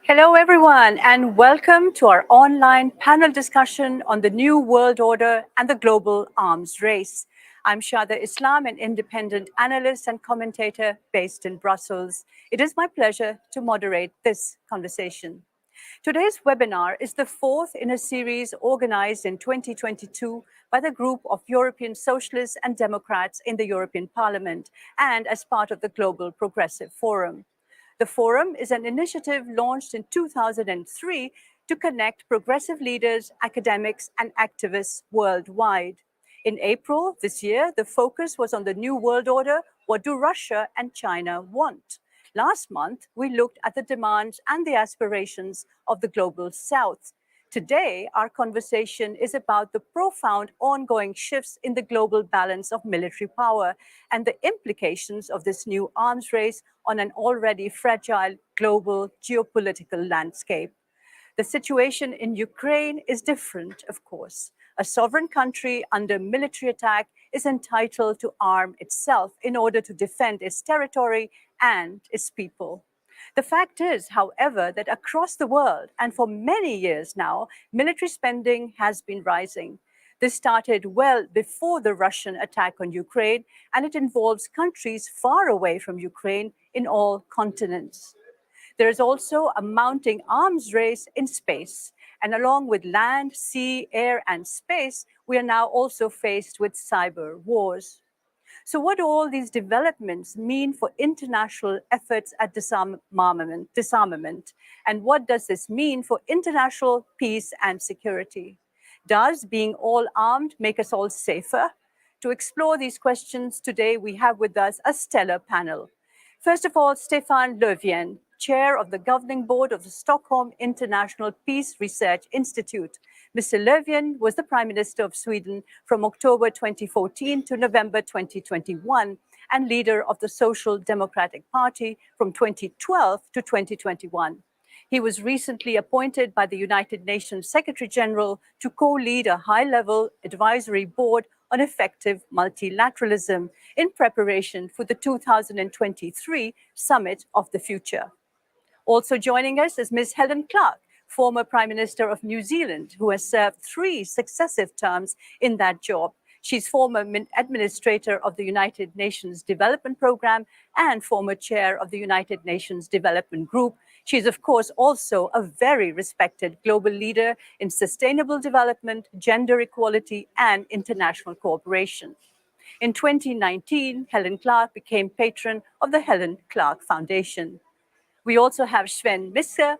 Hello, everyone, and welcome to our online panel discussion on the New World Order and the Global Arms Race. I'm Shada Islam, an independent analyst and commentator based in Brussels. It is my pleasure to moderate this conversation. Today's webinar is the fourth in a series organized in 2022 by the group of European Socialists and Democrats in the European Parliament and as part of the Global Progressive Forum. The forum is an initiative launched in 2003 to connect progressive leaders, academics, and activists worldwide. In April this year, the focus was on the New World Order. What do Russia and China want? Last month, we looked at the demands and the aspirations of the Global South. Today, our conversation is about the profound ongoing shifts in the global balance of military power and the implications of this new arms race on an already fragile global geopolitical landscape. The situation in Ukraine is different, of course. A sovereign country under military attack is entitled to arm itself in order to defend its territory and its people. The fact is, however, that across the world, and for many years now, military spending has been rising. This started well before the Russian attack on Ukraine, and it involves countries far away from Ukraine in all continents. There is also a mounting arms race in space. And along with land, sea, air, and space, we are now also faced with cyber wars. So what do all these developments mean for international efforts at disarmament? And what does this mean for international peace and security? Does being all armed make us all safer? To explore these questions today, we have with us a stellar panel. First of all, Stefan Levien, chair of the governing board of the Stockholm International Peace Research Institute. Mr. Levien was the Prime Minister of Sweden from October 2014 to November 2021 and leader of the Social Democratic Party from 2012 to 2021. He was recently appointed by the United Nations Secretary General to co-lead a high-level advisory board on effective multilateralism in preparation for the 2023 Summit of the Future. Also joining us is Ms. Helen Clark, former Prime Minister of New Zealand, who has served 3 successive terms in that job. She's former administrator of the United Nations Development Programme and former chair of the United Nations Development Group. She's, of course, also a very respected global leader in sustainable development, gender equality, and international cooperation. In 2019, Helen Clark became patron of the Helen Clark Foundation. We also have Sven Mikser,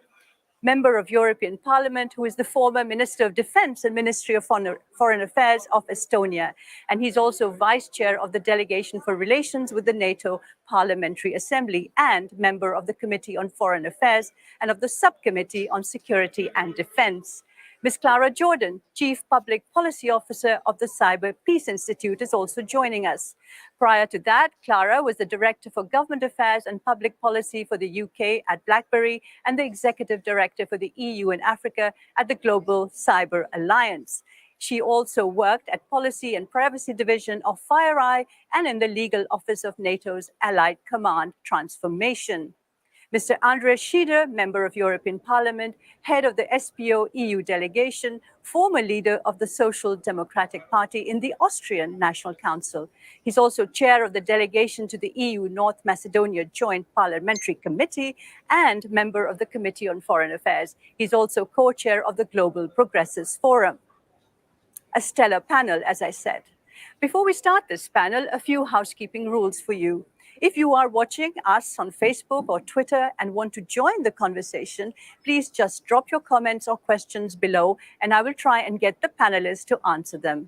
member of European Parliament, who is the former Minister of Defense and Ministry of Foreign Affairs of Estonia. And he's also vice chair of the Delegation for Relations with the NATO Parliamentary Assembly and member of the Committee on Foreign Affairs and of the Subcommittee on Security and Defense. Ms. Clara Jordan, Chief Public Policy Officer of the Cyber Peace Institute, is also joining us. Prior to that, Clara was the Director for Government Affairs and Public Policy for the UK at BlackBerry and the Executive Director for the EU and Africa at the Global Cyber Alliance. She also worked at Policy and Privacy Division of FireEye and in the Legal Office of NATO's Allied Command Transformation. Mr. Andreas Schieder, member of European Parliament, head of the SPO EU delegation, former leader of the Social Democratic Party in the Austrian National Council. He's also chair of the delegation to the EU North Macedonia Joint Parliamentary Committee and member of the Committee on Foreign Affairs. He's also co-chair of the Global Progressive Forum. A stellar panel, as I said. Before we start this panel, a few housekeeping rules for you. If you are watching us on Facebook or Twitter and want to join the conversation, please just drop your comments or questions below, and I will try and get the panelists to answer them.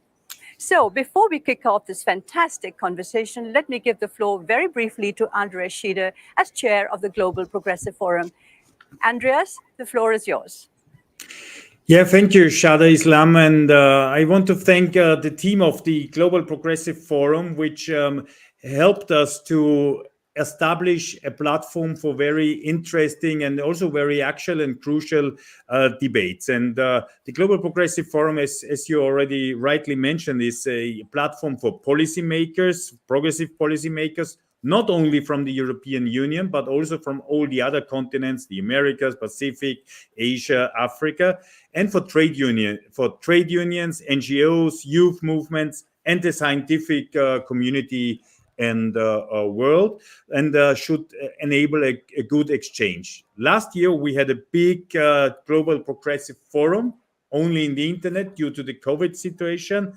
So before we kick off this fantastic conversation, let me give the floor very briefly to Andreas Schieder as chair of the Global Progressive Forum. Andreas, the floor is yours. Yeah, thank you, Shada Islam. And I want to thank the team of the Global Progressive Forum, which helped us to establish a platform for very interesting and also very actual and crucial debates. And the Global Progressive Forum, as you already rightly mentioned, is a platform for policymakers, progressive policymakers not only from the European Union, but also from all the other continents, the Americas, Pacific, Asia, Africa, and for trade unions, NGOs, youth movements, and the scientific community and world, and should enable a good exchange. Last year, we had a big global progressive forum only in the internet due to the COVID situation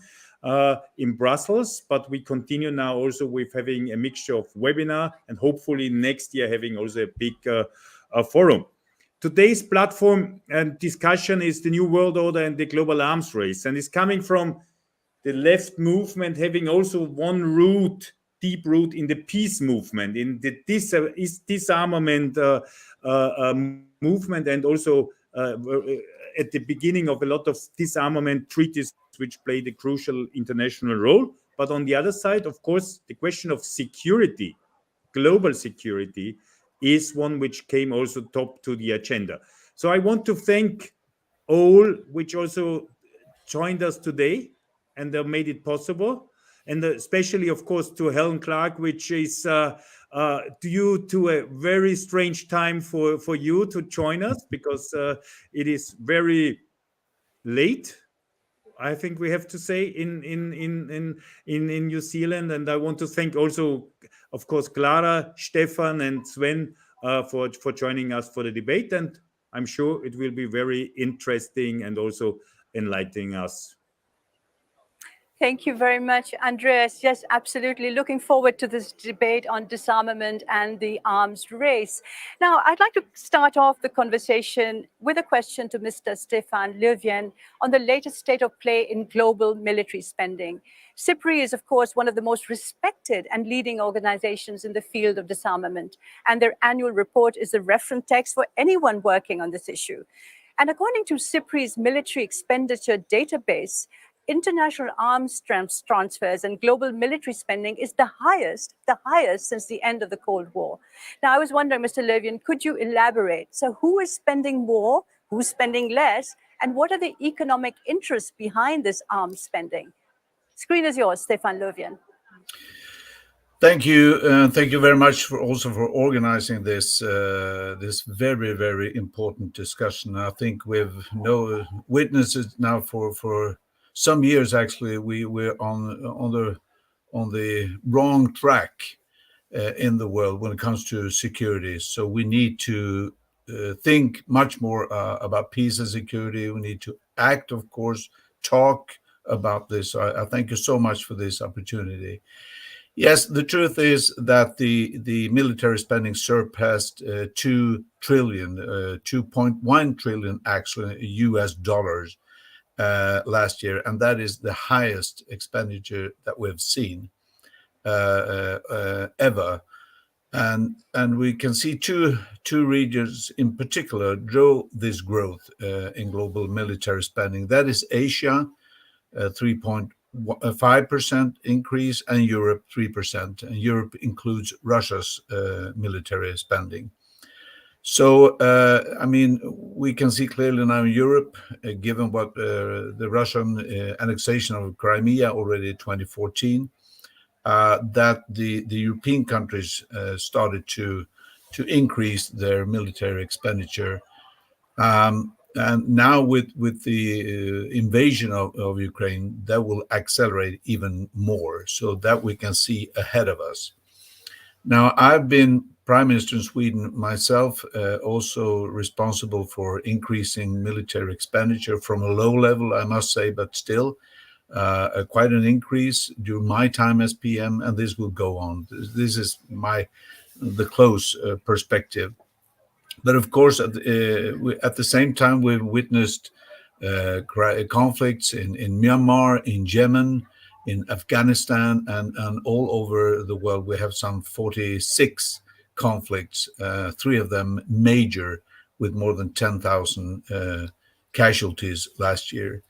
in Brussels, but we continue now also with having a mixture of webinar and hopefully next year having also a big forum. Today's platform and discussion is the New World Order and the Global Arms Race, and it's coming from the left movement having also one root, deep root in the peace movement, in the disarmament movement, and also at the beginning of a lot of disarmament treaties which played a crucial international role. But on the other side, of course, the question of security, global security, is one which came also top to the agenda. So I want to thank all which also joined us today and made it possible. And especially, of course, to Helen Clark, which is due to a very strange time for you to join us, because it is very late, I think we have to say, in New Zealand. And I want to thank also, of course, Clara, Stefan, and Sven for joining us for the debate. And I'm sure it will be very interesting and also enlightening us. Thank you very much, Andreas. Yes, absolutely. Looking forward to this debate on disarmament and the arms race. Now, I'd like to start off the conversation with a question to Mr. Stefan Levien on the latest state of play in global military spending. SIPRI is, of course, one of the most respected and leading organizations in the field of disarmament, and their annual report is the reference text for anyone working on this issue. And according to SIPRI's military expenditure database, international arms transfers and global military spending is the highest since the end of the Cold War. Now, I was wondering, Mr. Levien, could you elaborate? So who is spending more, who's spending less, and what are the economic interests behind this arms spending? Screen is yours, Stefan Levien. Thank you. Thank you very much for organizing this this very, very important discussion. I think we've witnessed it now for some years. Actually, we're on the wrong track in the world when it comes to security. So we need to think much more about peace and security. We need to act, of course, talk about this. I thank you so much for this opportunity. Yes, the truth is that the military spending surpassed 2 trillion, 2.1 trillion actually US dollars last year, and that is the highest expenditure that we've seen ever. And we can see two regions in particular drove this growth in global military spending. That is Asia, 3.5% increase, and Europe 3%. And Europe includes Russia's military spending. So, I mean, we can see clearly now in Europe, given what the Russian annexation of Crimea already in 2014, that the European countries started to increase their military expenditure. And now with the invasion of Ukraine, that will accelerate even more, so that we can see ahead of us. Now, I've been Prime Minister in Sweden myself, also responsible for increasing military expenditure from a low level, I must say, but still quite an increase during my time as PM, and this will go on. This is the close perspective. But of course, at the same time, we've witnessed conflicts in Myanmar, in Yemen, in Afghanistan, and all over the world. We have some 46 conflicts, 3 of them major, with more than 10,000 casualties last year.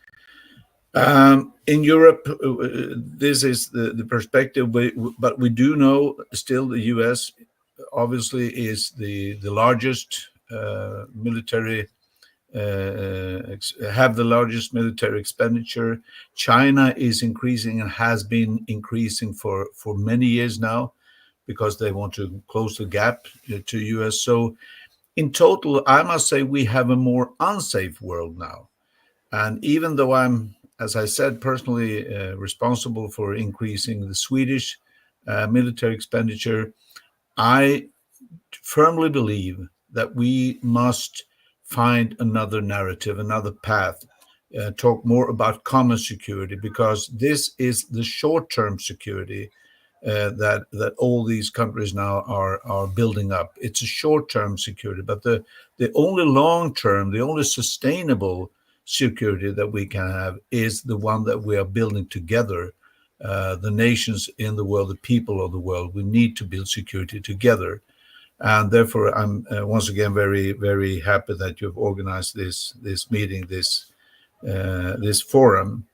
In Europe, this is the perspective, but we do know still the US obviously is the largest military, have the largest military expenditure. China is increasing and has been increasing for many years now. because they want to close the gap to US. So in total, I must say we have a more unsafe world now. And even though I'm, as I said, personally responsible for increasing the Swedish military expenditure, I firmly believe that we must find another narrative, another path, talk more about common security, because this is the short-term security that all these countries now are building up. It's a short-term security, but the only long-term, the only sustainable security that we can have is the one that we are building together. The nations in the world, the people of the world, we need to build security together. And therefore, I'm once again very, very happy that you've organized this meeting, this forum.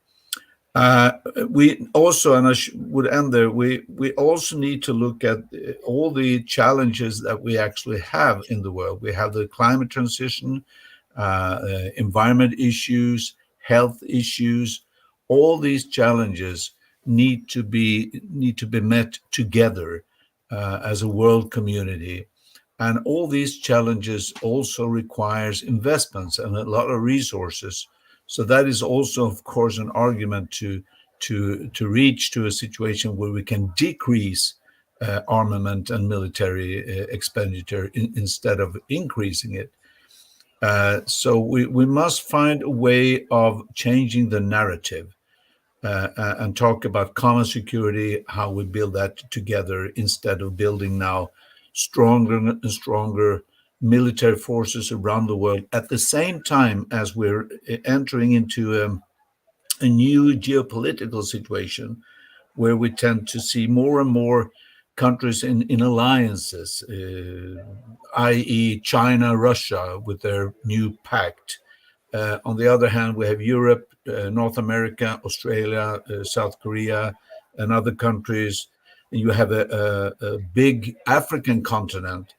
We also, and I would end there, we also need to look at all the challenges that we actually have in the world. We have the climate transition, environment issues, health issues. All these challenges need to be met together as a world community. And all these challenges also requires investments and a lot of resources. So that is also, of course, an argument to reach to a situation where we can decrease armament and military expenditure instead of increasing it. So we must find a way of changing the narrative and talk about common security, how we build that together instead of building now stronger and stronger military forces around the world at the same time as we're entering into a new geopolitical situation where we tend to see more and more countries in alliances, i.e. China, Russia with their new pact. On the other hand, we have Europe, North America, Australia, South Korea, and other countries. You have a big African continent,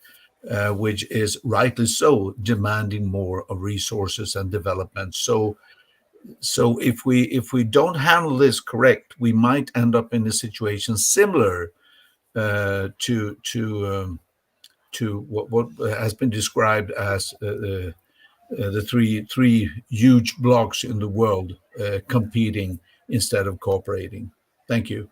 which is rightly so demanding more of resources and development. So if we don't handle this correct, we might end up in a situation similar to what has been described as the three huge blocs in the world competing instead of cooperating. Thank you.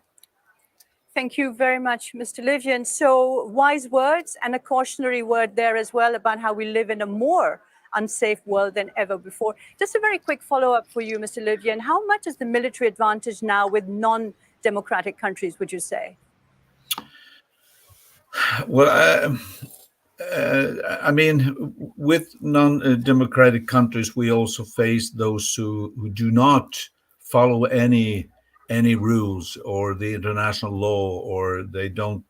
Thank you very much, Mr. Levien. So wise words and a cautionary word there as well about how we live in a more unsafe world than ever before. Just a very quick follow-up for you, Mr. Levien. How much is the military advantage now with non-democratic countries, would you say? Well, I mean, with non-democratic countries, we also face those who do not follow any rules or the international law, or they don't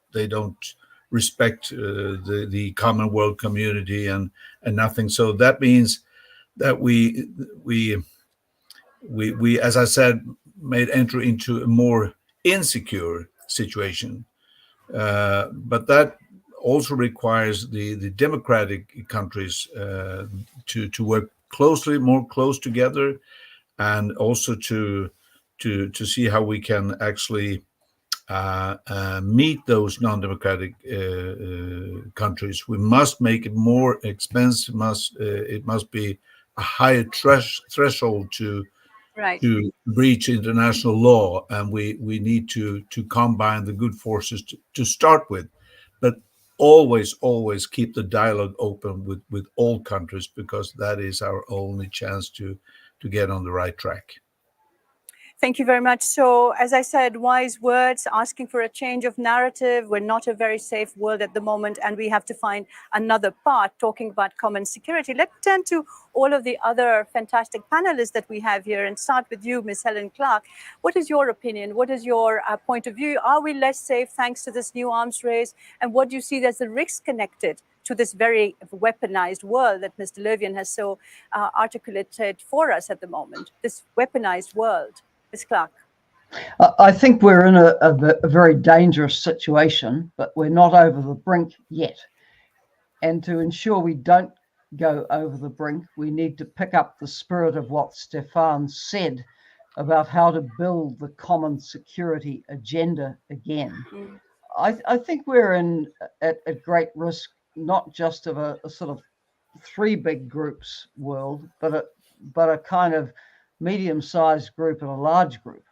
respect the common world community and nothing. So that means that we as I said, may enter into a more insecure situation. But that also requires the democratic countries to work more close together, and also to see how we can actually meet those non-democratic countries. We must make it more expensive. It must be a higher threshold to breach international law, and we need to combine the good forces to start with, but always keep the dialogue open with all countries, because that is our only chance to get on the right track. Thank you very much. So, as I said, wise words, asking for a change of narrative. We're not a very safe world at the moment, and we have to find another path, talking about common security. Let's turn to all of the other fantastic panelists that we have here, and start with you, Ms. Helen Clark. What is your opinion? What is your point of view? Are we less safe thanks to this new arms race? And what do you see as the risks connected to this very weaponized world that Mr. Levien has so articulated for us at the moment, this weaponized world? Ms. Clark. I think we're in a very dangerous situation, but we're not over the brink yet. And to ensure we don't go over the brink, we need to pick up the spirit of what Stefan said about how to build the common security agenda again. I think we're at great risk, not just of a sort of three big groups world, but a kind of medium-sized group and a large group.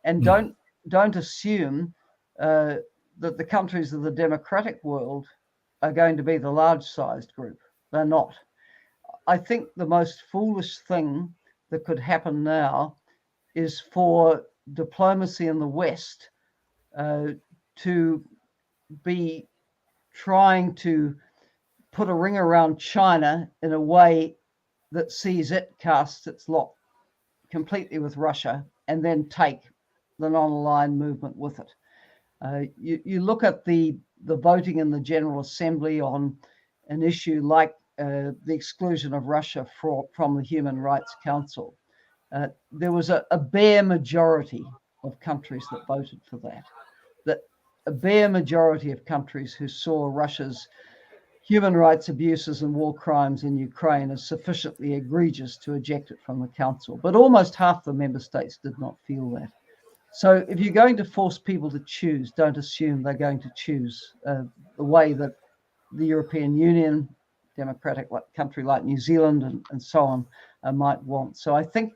And don't assume that the countries of the democratic world are going to be the large-sized group. They're not. I think the most foolish thing that could happen now is for diplomacy in the West to be trying to put a ring around China in a way that sees it cast its lot completely with Russia and then take the non-aligned movement with it. You look at the voting in the General Assembly on an issue like the exclusion of Russia from the Human Rights Council. There was a bare majority of countries that voted for that. A bare majority of countries who saw Russia's human rights abuses and war crimes in Ukraine as sufficiently egregious to eject it from the Council. But almost half the member states did not feel that. So if you're going to force people to choose, don't assume they're going to choose the way that the European Union, democratic country like New Zealand and so on might want. So I think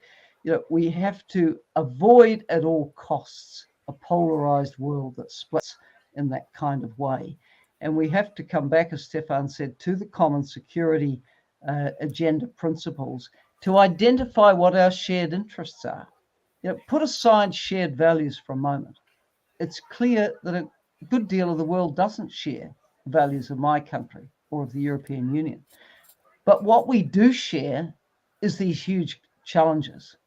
we have to avoid at all costs a polarized world that splits in that kind of way. And we have to come back, as Stefan said, to the common security agenda principles to identify what our shared interests are. Put aside shared values for a moment. It's clear that a good deal of the world doesn't share the values of my country or of the European Union. But what we do share is these huge challenges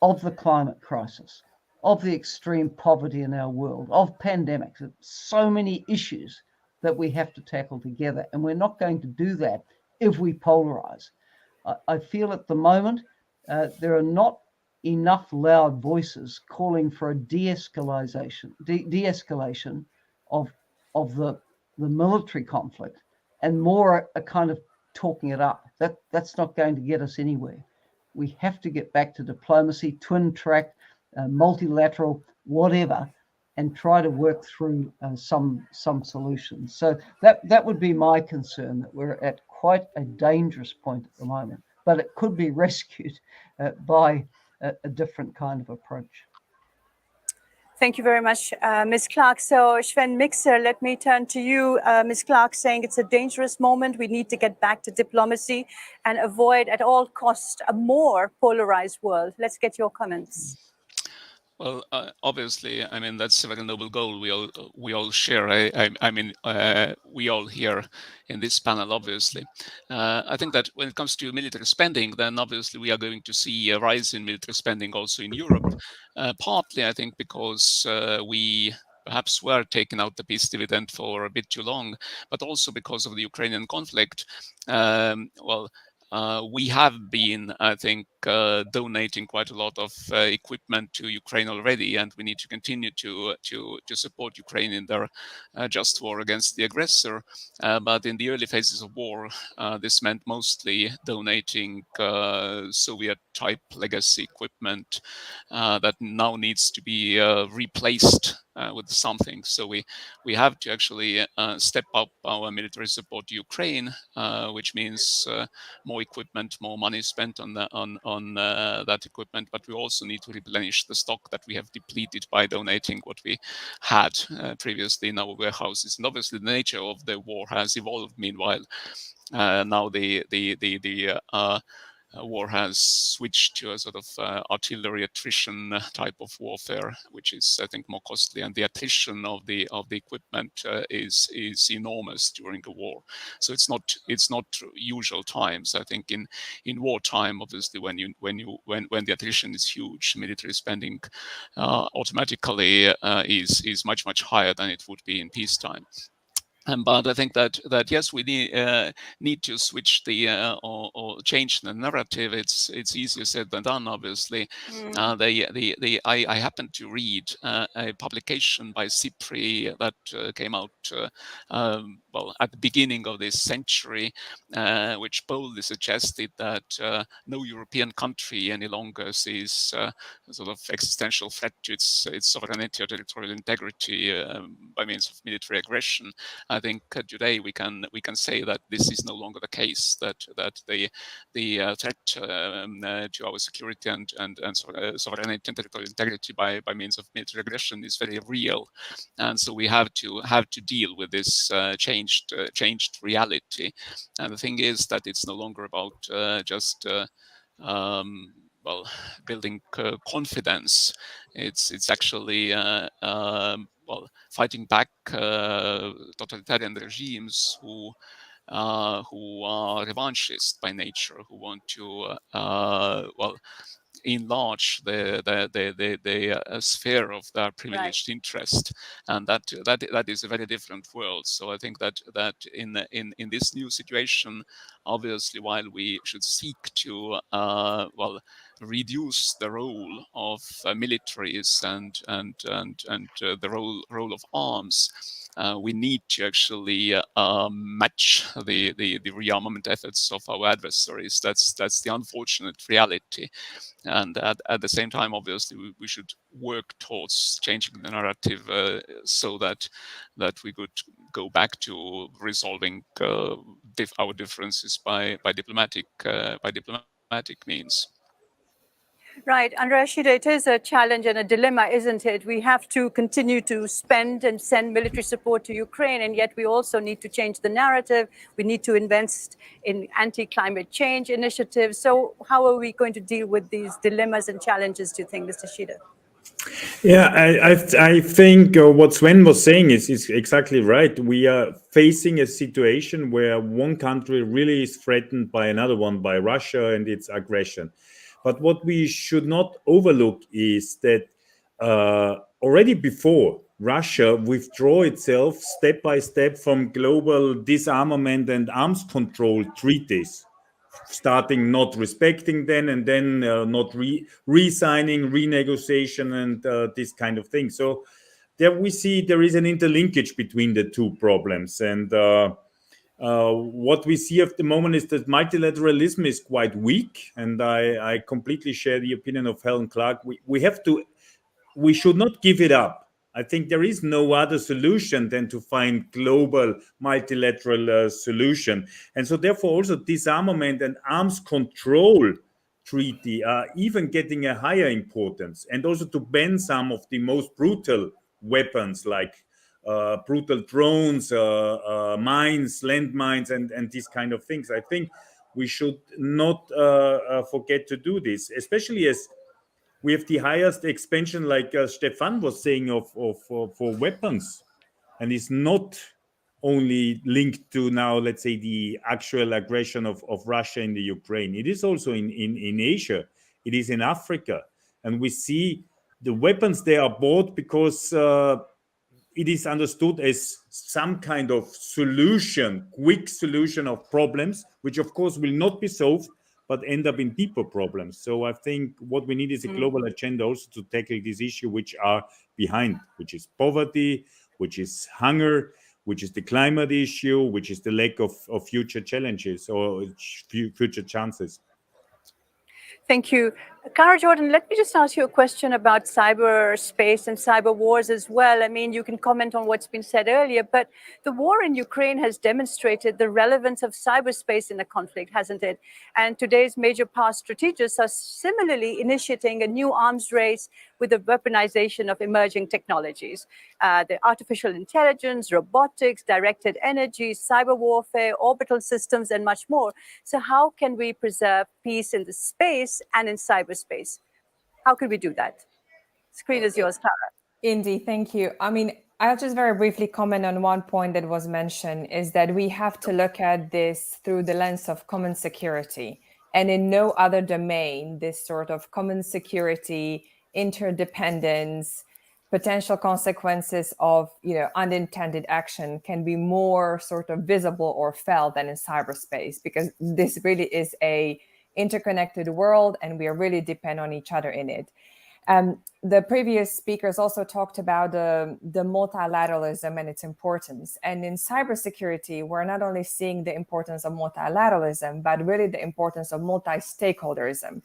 of the climate crisis, of the extreme poverty in our world, of pandemics, so many issues that we have to tackle together. And we're not going to do that if we polarize. I feel at the moment there are not enough loud voices calling for a de-escalation of the military conflict, and more a kind of talking it up. That's not going to get us anywhere. We have to get back to diplomacy, twin track, multilateral, whatever, and try to work through some solutions. So that would be my concern, that we're at quite a dangerous point at the moment, but it could be rescued by a different kind of approach. Thank you very much, Ms. Clark. So Sven Mixer, let me turn to you. Ms. Clark saying it's a dangerous moment. We need to get back to diplomacy and avoid at all costs a more polarized world. Let's get your comments. Well, obviously, I mean, that's a very noble goal we all share. I mean, we all here in this panel, obviously. I think that when it comes to military spending, then obviously we are going to see a rise in military spending also in Europe. Partly, I think, because we perhaps were taking out the peace dividend for a bit too long, but also because of the Ukrainian conflict. We have been, I think, donating quite a lot of equipment to Ukraine already, and we need to continue to support Ukraine in their just war against the aggressor. But in the early phases of war, this meant mostly donating Soviet-type legacy equipment that now needs to be replaced with something. So we have to actually step up our military support to Ukraine, which means more equipment, more money spent on that equipment, but we also need to replenish the stock that we have depleted by donating what we had previously in our warehouses. And obviously, the nature of the war has evolved. Meanwhile, now the war has switched to a sort of artillery attrition type of warfare, which is, I think, more costly, and the attrition of the equipment is enormous during a war. So it's not usual times. I think in wartime, obviously, when the attrition is huge, military spending automatically is much higher than it would be in peacetime. But I think that yes, we need to switch or change the narrative. It's easier said than done, obviously. I happened to read a publication by CIPRI that came out at the beginning of this century, which boldly suggested that no European country any longer sees a sort of existential threat to its sovereignty or territorial integrity by means of military aggression. I think today we can say that this is no longer the case. That the threat to our security and sovereignty and territorial integrity by means of military aggression is very real, and so we have to deal with this changed reality. And the thing is that it's no longer about just building confidence. It's actually fighting back totalitarian regimes who are revanchist by nature, who want to enlarge the sphere of their privileged interest, and that is a very different world. So I think that in this new situation, obviously, while we should seek to reduce the role of militaries and the role of arms, we need to actually match the rearmament efforts of our adversaries. That's the unfortunate reality. And at the same time, obviously, we should work towards changing the narrative so that we could go back to resolving our differences by diplomatic means. Right, and Rashida, it is a challenge and a dilemma, isn't it? We have to continue to spend and send military support to Ukraine, and yet we also need to change the narrative. We need to invest in anti-climate change initiatives. So how are we going to deal with these dilemmas and challenges, do you think, Mr. Shida? Yeah, I think what Sven was saying is exactly right. We are facing a situation where one country really is threatened by another one, by Russia and its aggression. But what we should not overlook is that already before Russia withdrew itself step by step from global disarmament and arms control treaties, starting not respecting them and then not re-signing, renegotiation, and this kind of thing. So there we see there is an interlinkage between the two problems. And what we see at the moment is that multilateralism is quite weak, and I completely share the opinion of Helen Clark. We should not give it up. I think there is no other solution than to find global multilateral solution. And so therefore also disarmament and arms control treaty are even getting a higher importance, and also to ban some of the most brutal weapons like brutal drones, mines, landmines, and these kind of things. I think we should not forget to do this, especially as we have the highest expansion, like Stefan was saying, for weapons, and it's not only linked to now, let's say, the actual aggression of Russia in the Ukraine. It is also in Asia. It is in Africa, and we see the weapons they are bought because it is understood as some kind of solution, quick solution of problems, which of course will not be solved, but end up in deeper problems. So I think what we need is a global agenda also to tackle this issue, which are behind, which is poverty, which is hunger, which is the climate issue, which is the lack of future challenges or future chances. Thank you. Cara Jordan, let me just ask you a question about cyberspace and cyber wars as well. I mean, you can comment on what's been said earlier, but the war in Ukraine has demonstrated the relevance of cyberspace in the conflict, hasn't it? And today's major power strategists are similarly initiating a new arms race with the weaponization of emerging technologies. The artificial intelligence, robotics, directed energy, cyber warfare, orbital systems, and much more. So how can we preserve peace in the space and in cyberspace? How can we do that? Screen is yours, Clara. Indy, thank you. I mean, I'll just very briefly comment on one point that was mentioned, is that we have to look at this through the lens of common security. And in no other domain, this sort of common security, interdependence, potential consequences of unintended action can be more sort of visible or felt than in cyberspace, because this really is a interconnected world and we really depend on each other in it. The previous speakers also talked about the multilateralism and its importance. And in cybersecurity, we're not only seeing the importance of multilateralism, but really the importance of multi-stakeholderism.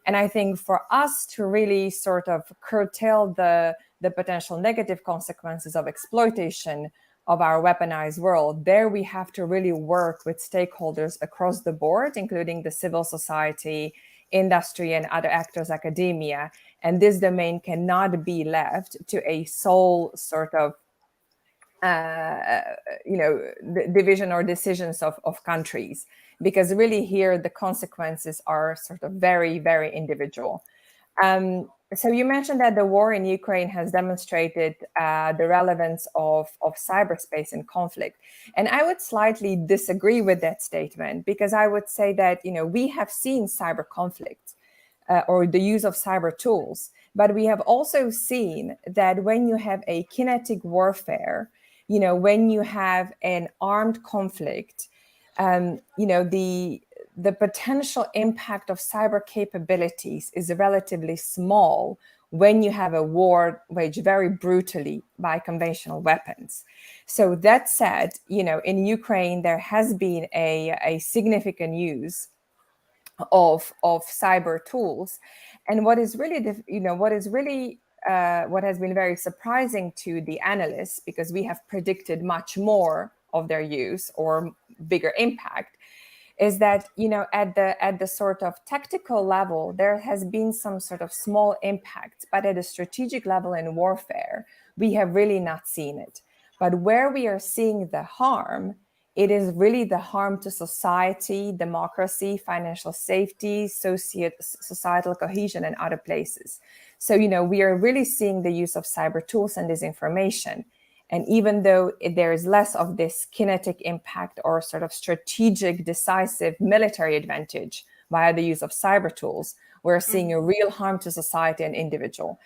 And I think for us to really sort of curtail the potential negative consequences of exploitation of our weaponized world, there we have to really work with stakeholders across the board, including the civil society, industry, and other actors, academia. And this domain cannot be left to a sole sort of, division or decisions of countries, because really here the consequences are sort of very, very individual. So you mentioned that the war in Ukraine has demonstrated the relevance of cyberspace in conflict. And I would slightly disagree with that statement, because I would say that, we have seen cyber conflict or the use of cyber tools, but we have also seen that when you have a kinetic warfare, when you have an armed conflict, the potential impact of cyber capabilities is relatively small when you have a war waged very brutally by conventional weapons. So that said, in Ukraine, there has been a significant use of cyber tools. And what has been very surprising to the analysts, because we have predicted much more of their use or bigger impact, is that, at the sort of tactical level, there has been some sort of small impact, but at a strategic level in warfare, we have really not seen it. But where we are seeing the harm, it is really the harm to society, democracy, financial safety, societal cohesion, and other places. So, we are really seeing the use of cyber tools and disinformation. And even though there is less of this kinetic impact or sort of strategic, decisive military advantage via the use of cyber tools, we're seeing a real harm to society and individual.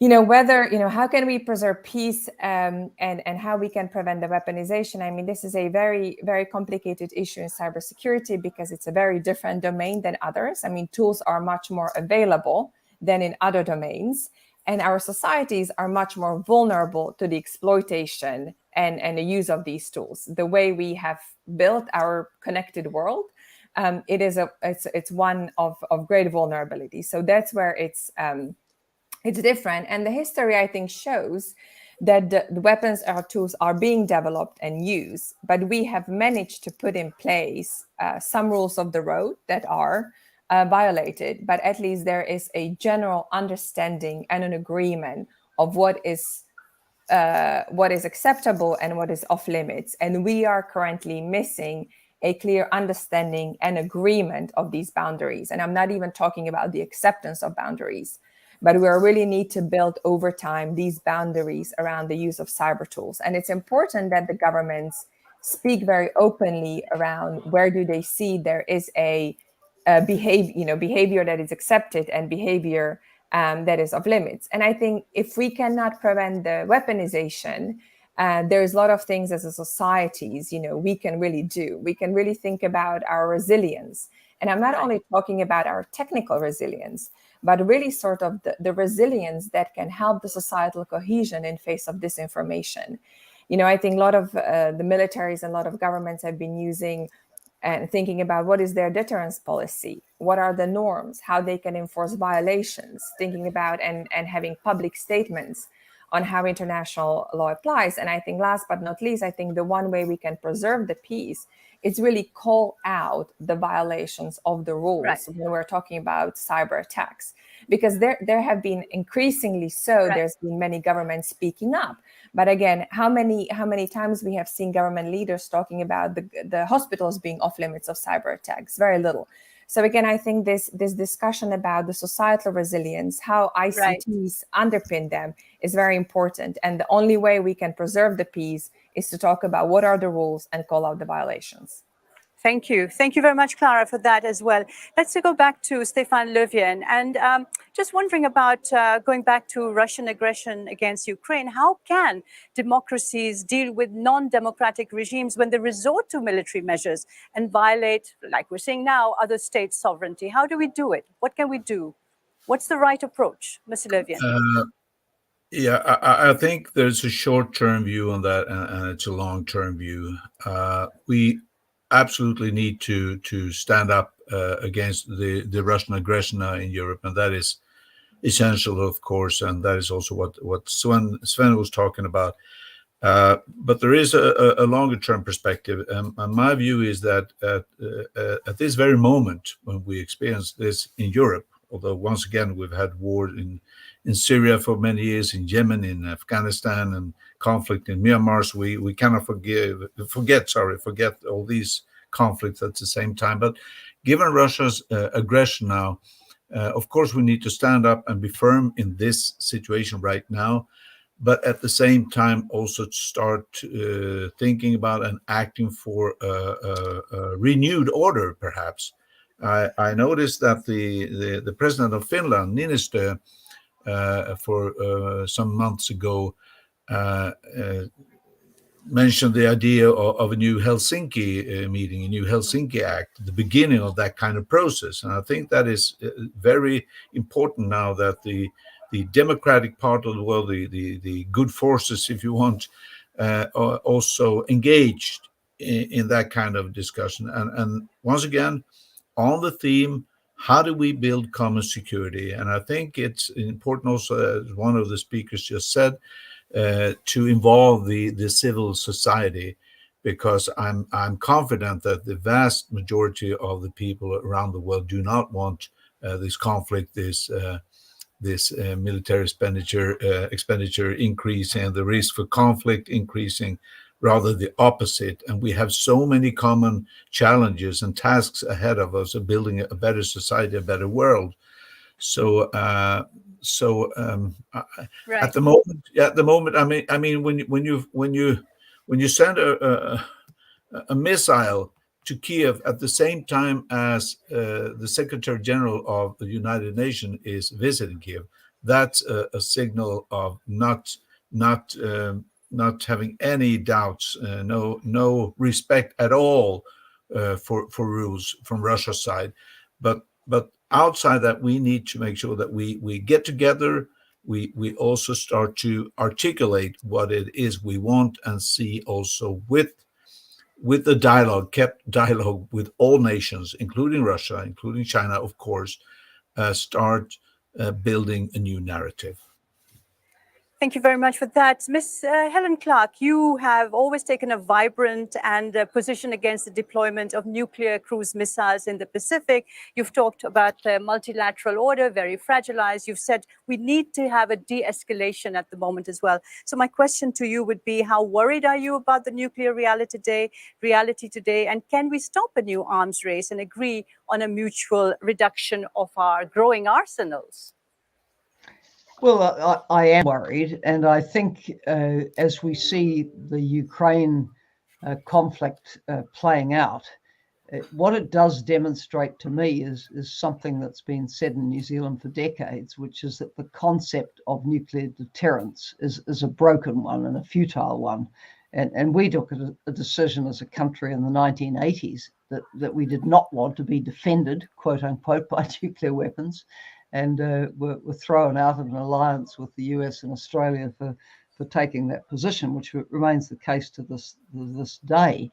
How can we preserve peace and how we can prevent the weaponization? I mean, this is a very, very complicated issue in cybersecurity, because it's a very different domain than others. I mean, tools are much more available than in other domains. And our societies are much more vulnerable to the exploitation and the use of these tools. The way we have built our connected world, it's one of great vulnerability. So that's where it's different. And the history, I think, shows that the weapons or tools are being developed and used, but we have managed to put in place some rules of the road that are violated, but at least there is a general understanding and an agreement of what is acceptable and what is off limits. And we are currently missing a clear understanding and agreement of these boundaries. And I'm not even talking about the acceptance of boundaries, but we really need to build over time these boundaries around the use of cyber tools. And it's important that the governments speak very openly around where do they see there is a behavior that is accepted and behavior that is off limits. And I think if we cannot prevent the weaponization, there's a lot of things as a societies, we can really do. We can really think about our resilience. And I'm not only talking about our technical resilience, but really sort of the resilience that can help the societal cohesion in face of disinformation. I think a lot of the militaries and a lot of governments have been using and thinking about what is their deterrence policy, what are the norms, how they can enforce violations, thinking about and having public statements on how international law applies. And I think last but not least, I think the one way we can preserve the peace is really call out the violations of the rules when we're talking about cyber attacks. Because there have been increasingly there's been many governments speaking up. But again, how many times we have seen government leaders talking about the hospitals being off limits of cyber attacks? Very little. So again, I think this discussion about the societal resilience, how ICTs underpin them, is very important. And the only way we can preserve the peace is to talk about what are the rules and call out the violations. Thank you. Thank you very much, Clara, for that as well. Let's go back to Stefan Levien. And just wondering about going back to Russian aggression against Ukraine. How can democracies deal with non-democratic regimes when they resort to military measures and violate, like we're seeing now, other states' sovereignty? How do we do it? What can we do? What's the right approach, Mr. Levien? Yeah, I think there's a short-term view on that, and it's a long-term view. We absolutely need to stand up against the Russian aggression now in Europe, and that is essential, of course, and that is also what Sven was talking about. But there is a longer-term perspective, and my view is that at this very moment, when we experience this in Europe, although once again we've had war in Syria for many years, in Yemen, in Afghanistan, and conflict in Myanmar, so we cannot forget all these conflicts at the same time. But given Russia's aggression now, of course we need to stand up and be firm in this situation right now, but at the same time also start thinking about and acting for a renewed order, perhaps. I noticed that the president of Finland, Niinistö, for some months ago, mentioned the idea of a new Helsinki meeting, a new Helsinki Act, the beginning of that kind of process. And I think that is very important now, that the democratic part of the world, the good forces, if you want, are also engaged in that kind of discussion. And once again, on the theme, how do we build common security? And I think it's important also, as one of the speakers just said, to involve the civil society, because I'm confident that the vast majority of the people around the world do not want this conflict, this military expenditure increasing, and the risk for conflict increasing. Rather the opposite. And we have so many common challenges and tasks ahead of us of building a better society, a better world. So right. At the moment, I mean, when you send a missile to Kiev at the same time as the Secretary General of the United Nations is visiting Kiev, that's a signal of not having any doubts, no respect at all for rules from Russia's side. But outside that, we need to make sure that we get together. We also start to articulate what it is we want, and see also with the kept dialogue with all nations, including Russia, including China, of course, start building a new narrative. Thank you very much for that. Ms. Helen Clark, you have always taken a vibrant and position against the deployment of nuclear cruise missiles in the Pacific. You've talked about the multilateral order, very fragilized. You've said we need to have a de-escalation at the moment as well. So my question to you would be, how worried are you about the nuclear reality today? And can we stop a new arms race and agree on a mutual reduction of our growing arsenals? Well, I am worried, and I think as we see the Ukraine conflict playing out, what it does demonstrate to me is something that's been said in New Zealand for decades, which is that the concept of nuclear deterrence is a broken one and a futile one. And we took a decision as a country in the 1980s that we did not want to be defended, quote unquote, by nuclear weapons. And were thrown out of an alliance with the US and Australia for taking that position, which remains the case to this day.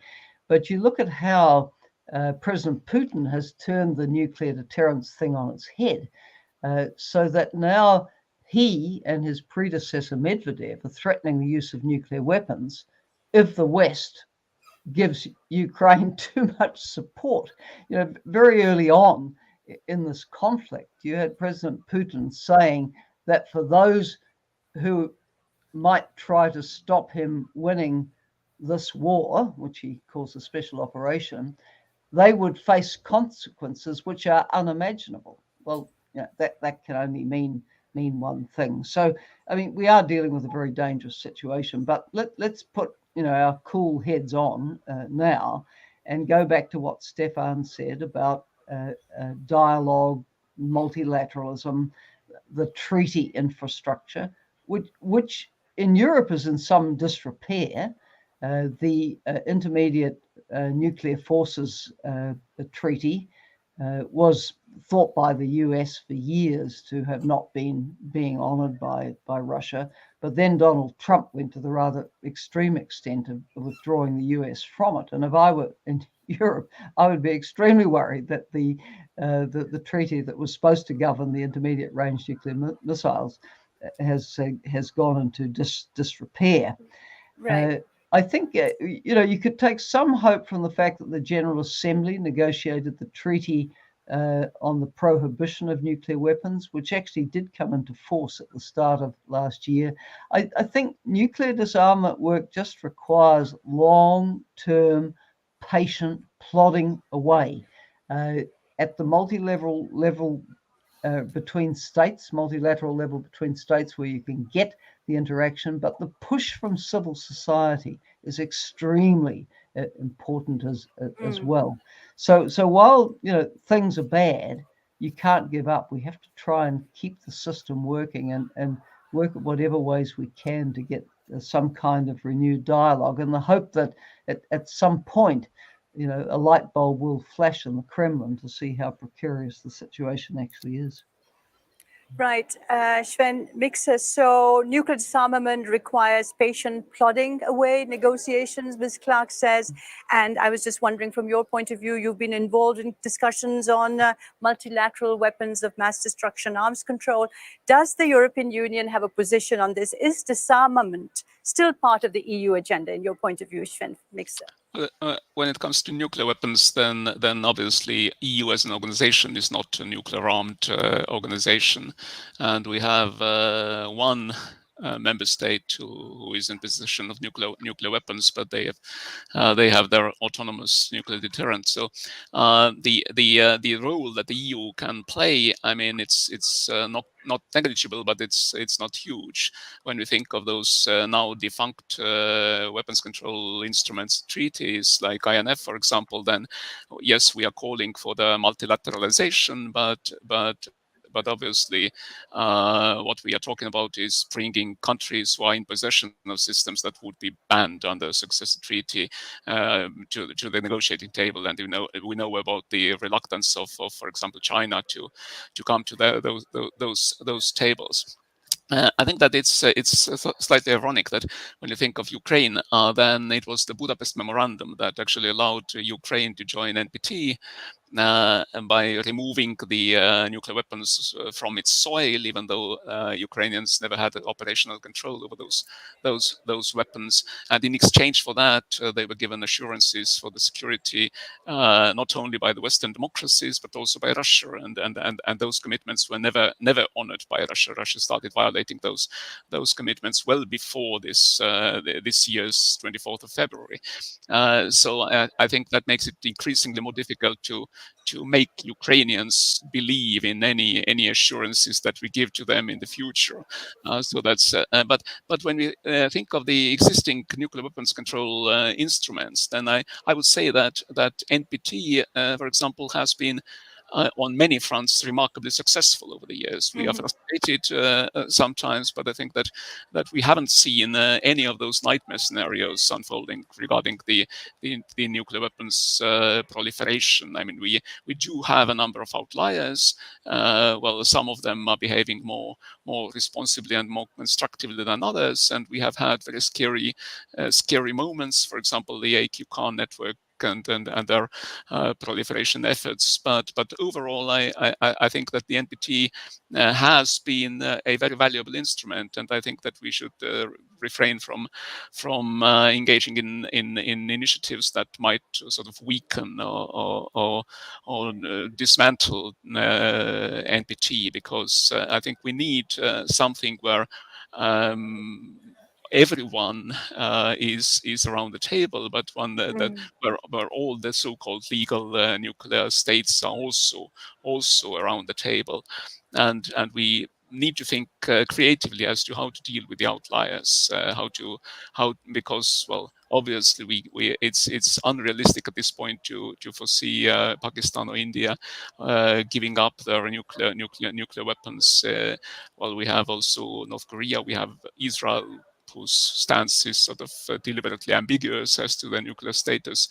But you look at how President Putin has turned the nuclear deterrence thing on its head, so that now he and his predecessor Medvedev are threatening the use of nuclear weapons if the West gives Ukraine too much support. You know, very early on in this conflict, you had President Putin saying that for those who might try to stop him winning this war, which he calls a special operation, they would face consequences which are unimaginable. Well, you know, that can only mean one thing. So, I mean, we are dealing with a very dangerous situation, but let's put, you know, our cool heads on now and go back to what Stefan said about dialogue, multilateralism, the treaty infrastructure, which in Europe is in some disrepair. The Intermediate Nuclear Forces Treaty was thought by the US for years to have not been being honoured by Russia. But then Donald Trump went to the rather extreme extent of withdrawing the US from it. And if I were in Europe, I would be extremely worried that the treaty that was supposed to govern the intermediate range nuclear missiles has gone into disrepair. Right. I think you could take some hope from the fact that the General Assembly negotiated the treaty on the prohibition of nuclear weapons, which actually did come into force at the start of last year. I think nuclear disarmament work just requires long-term, patient plodding away at the multilateral level between states, multilateral level between states, where you can get the interaction, but the push from civil society is extremely important as well. So while things are bad, you can't give up. We have to try and keep the system working and work at whatever ways we can to get some kind of renewed dialogue, in the hope that at some point, a light bulb will flash in the Kremlin to see how precarious the situation actually is. Right, Sven Mixer. So nuclear disarmament requires patient plodding away negotiations, Ms. Clark says. And I was just wondering, from your point of view, you've been involved in discussions on multilateral weapons of mass destruction, arms control. Does the European Union have a position on this? Is disarmament still part of the EU agenda in your point of view, Sven Mixer? When it comes to nuclear weapons, then obviously EU as an organization is not a nuclear armed organization, and we have one member state who is in possession of nuclear weapons, but they have their autonomous nuclear deterrent. So the role that the EU can play, I mean, it's not negligible, but it's not huge. When we think of those now defunct weapons control instruments, treaties like INF, for example, then yes, we are calling for the multilateralization, but obviously, what we are talking about is bringing countries who are in possession of systems that would be banned under a successor treaty to the negotiating table. And we know about the reluctance of for example, China to come to those tables. I think that it's slightly ironic that when you think of Ukraine, then it was the Budapest Memorandum that actually allowed Ukraine to join NPT. And by removing the nuclear weapons from its soil, even though Ukrainians never had operational control over those weapons, and in exchange for that, they were given assurances for the security, not only by the Western democracies but also by Russia, and those commitments were never honored by Russia. Russia started violating those commitments well before this year's 24th of February. So I think that makes it increasingly more difficult to make Ukrainians believe in any assurances that we give to them in the future. So that's but when we think of the existing nuclear weapons control instruments, then I would say that NPT, for example, has been on many fronts remarkably successful over the years. We are frustrated sometimes, but I think that we haven't seen any of those nightmare scenarios unfolding regarding the nuclear weapons proliferation. I mean, we do have a number of outliers. Well, some of them are behaving more responsibly and more constructively than others, and we have had very scary moments. For example, the AQ-CAN network and their proliferation efforts. But overall, I think that the NPT has been a very valuable instrument, and I think that we should refrain from engaging in initiatives that might sort of weaken or dismantle NPT, because I think we need something where everyone is around the table, but one where all the so-called legal nuclear states are also around the table, and we need to think creatively as to how to deal with the outliers, because, well, obviously it's unrealistic at this point to foresee Pakistan or India giving up their nuclear weapons. Well, we have also North Korea, we have Israel whose stance is sort of deliberately ambiguous as to their nuclear status,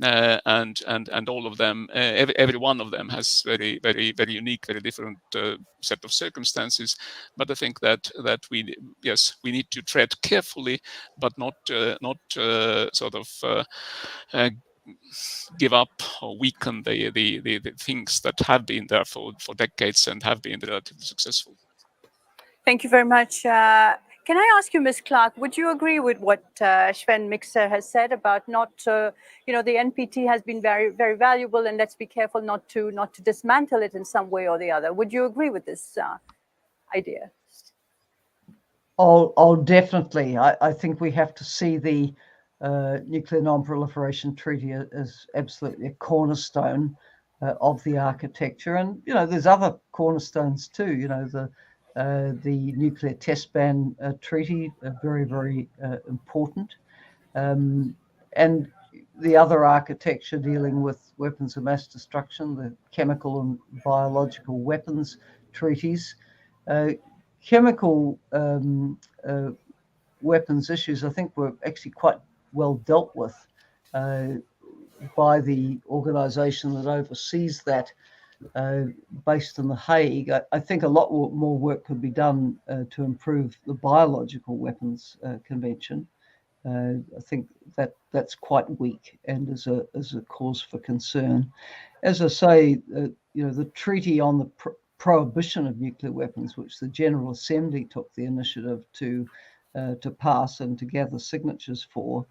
and all of them, every one of them has very unique, very different set of circumstances. But I think that we need to tread carefully, but not sort of give up or weaken the things that have been there for decades and have been relatively successful. Thank you very much. Can I ask you, Ms. Clark, would you agree with what Sven Mixer has said about not, the NPT has been very valuable, and let's be careful not to dismantle it in some way or the other? Would you agree with this idea? Oh, definitely. I think we have to see the Nuclear Non-Proliferation Treaty as absolutely a cornerstone of the architecture. And, there's other cornerstones too, the Nuclear Test Ban Treaty, very important. And the other architecture dealing with weapons of mass destruction, the chemical and biological weapons treaties. Chemical weapons issues, I think, were actually quite well dealt with by the organization that oversees that, based in The Hague. I think a lot more work could be done to improve the biological weapons convention. I think that's quite weak and is a cause for concern. As I say, the treaty on the prohibition of nuclear weapons, which the General Assembly took the initiative to pass and to gather signatures for,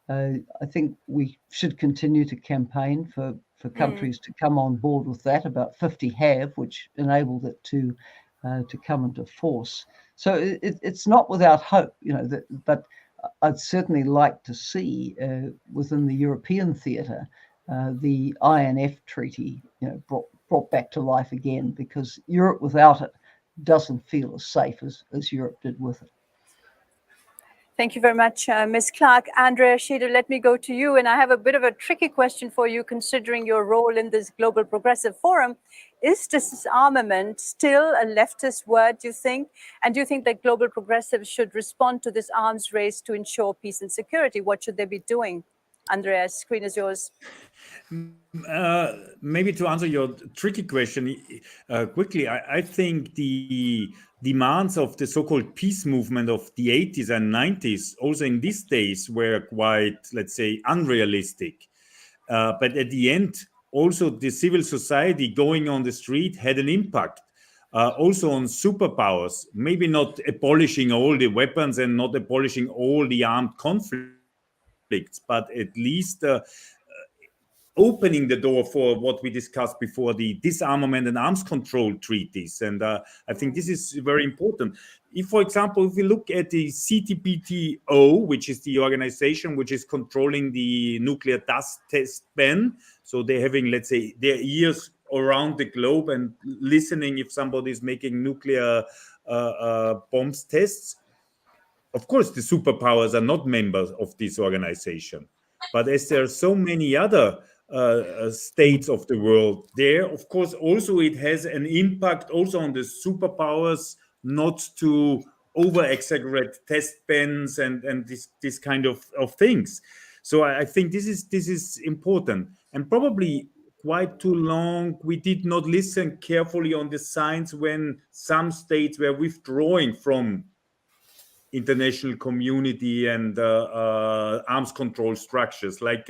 I think we should continue to campaign for countries to come on board with that. About 50 have, which enabled it to come into force. So it's not without hope, but I'd certainly like to see within the European theatre the INF Treaty, brought back to life again, because Europe without it doesn't feel as safe as Europe did with it. Thank you very much, Ms. Clark. Andrea Schieder, let me go to you. And I have a bit of a tricky question for you, considering your role in this Global Progressive Forum. Is disarmament still a leftist word, do you think? And do you think that global progressives should respond to this arms race to ensure peace and security? What should they be doing? Andrea, screen is yours. Maybe to answer your tricky question quickly, I think the demands of the so-called peace movement of the 80s and 90s, also in these days, were quite, let's say, unrealistic. But at the end, also the civil society going on the street had an impact. Also on superpowers, maybe not abolishing all the weapons and not abolishing all the armed conflicts, but at least opening the door for what we discussed before, the disarmament and arms control treaties. And I think this is very important. If, for example, if we look at the CTBTO, which is the organization which is controlling the nuclear dust test ban, so they're having, let's say, their ears around the globe and listening if somebody is making nuclear bombs tests. Of course, the superpowers are not members of this organization. But as there are so many other states of the world there, of course, also it has an impact also on the superpowers not to over-exaggerate test bans and this kind of things. So I think this is important. And probably quite too long, we did not listen carefully on the signs when some states were withdrawing from international community and arms control structures. Like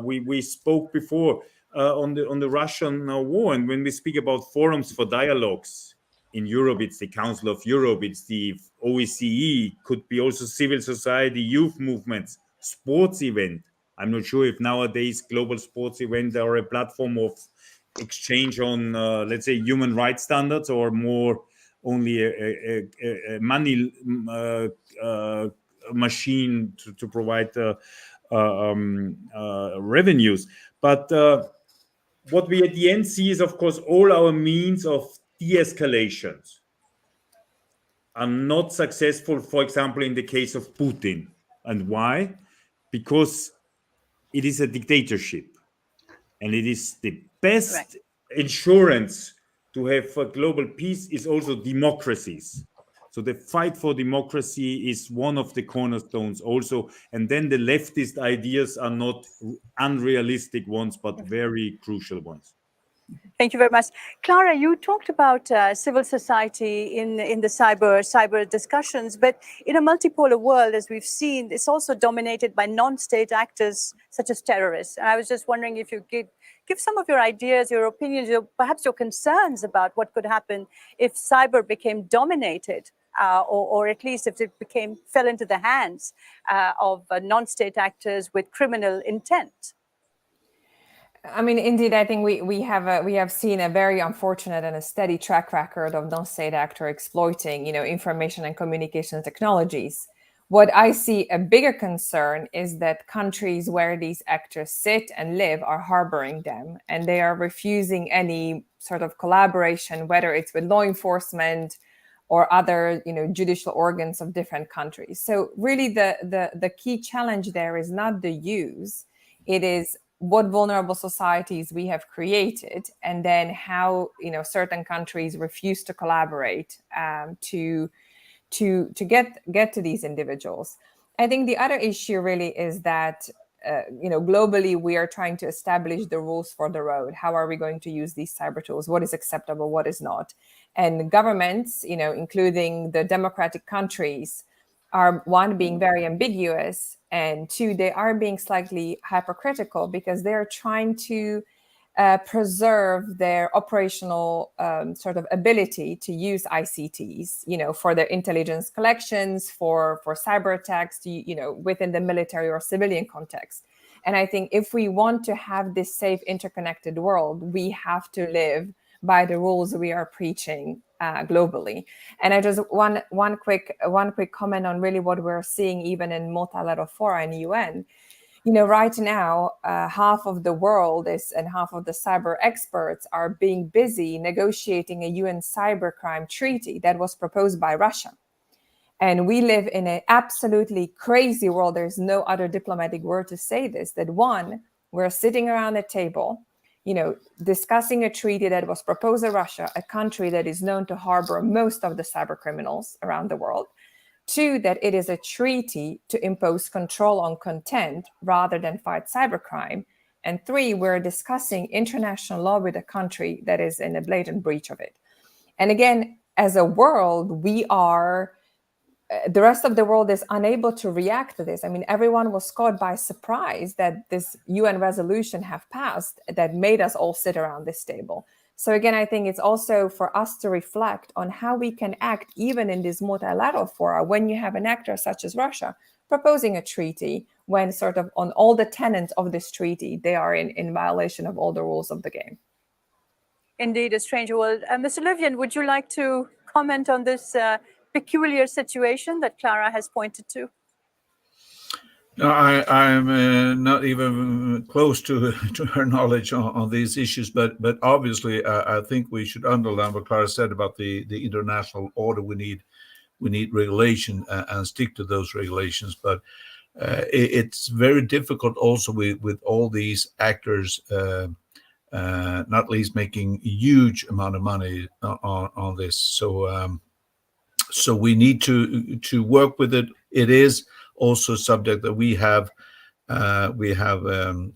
we spoke before on the Russian war, and when we speak about forums for dialogues in Europe, it's the Council of Europe, it's the OSCE, could be also civil society, youth movements, sports event. I'm not sure if nowadays global sports events are a platform of exchange on, let's say, human rights standards, or more only a money machine to provide revenues. But what we at the end see is, of course, all our means of de-escalations are not successful, for example, in the case of Putin. And why? Because it is a dictatorship. And it is the best insurance to have global peace is also democracies. So the fight for democracy is one of the cornerstones also. And then the leftist ideas are not unrealistic ones, but very crucial ones. Thank you very much. Clara, you talked about civil society in the cyber discussions, but in a multipolar world, as we've seen, it's also dominated by non-state actors such as terrorists. And I was just wondering if you could give some of your ideas, your opinions, perhaps your concerns about what could happen if cyber became dominated, or at least if it fell into the hands of non-state actors with criminal intent. I mean, indeed, I think we have seen a very unfortunate and a steady track record of non-state actor exploiting, information and communication technologies. What I see a bigger concern is that countries where these actors sit and live are harboring them, and they are refusing any sort of collaboration, whether it's with law enforcement or other, judicial organs of different countries. So really, the key challenge there is not the use; it is what vulnerable societies we have created, and then how certain countries refuse to collaborate to get to these individuals. I think the other issue really is that globally we are trying to establish the rules for the road. How are we going to use these cyber tools? What is acceptable? What is not? And governments, including the democratic countries, are one, being very ambiguous, and two, they are being slightly hypercritical because they're trying to preserve their operational sort of ability to use ICTs, for their intelligence collections, for cyber attacks, within the military or civilian context. And I think if we want to have this safe, interconnected world, we have to live by the rules we are preaching globally. And I just one quick comment on really what we're seeing even in multilateral fora in the UN. Right now, half of the world and half of the cyber experts are being busy negotiating a UN cybercrime treaty that was proposed by Russia. And we live in an absolutely crazy world. There's no other diplomatic word to say this, that one, we're sitting around a table, discussing a treaty that was proposed by Russia, a country that is known to harbor most of the cyber criminals around the world. Two, that it is a treaty to impose control on content rather than fight cybercrime. And three, we're discussing international law with a country that is in a blatant breach of it. And again, as a world, the rest of the world is unable to react to this. I mean, everyone was caught by surprise that this UN resolution have passed that made us all sit around this table. So again, I think it's also for us to reflect on how we can act even in this multilateral fora when you have an actor such as Russia proposing a treaty when sort of on all the tenets of this treaty, they are in violation of all the rules of the game. Indeed, a strange world. Mr. Levien, would you like to comment on this peculiar situation that Clara has pointed to? No, I'm not even close to her knowledge on these issues, but obviously I think we should underline what Clara said about the international order. We need regulation and stick to those regulations. But it's very difficult also with all these actors, not least making a huge amount of money on this. So we need to work with it. It is also a subject that we have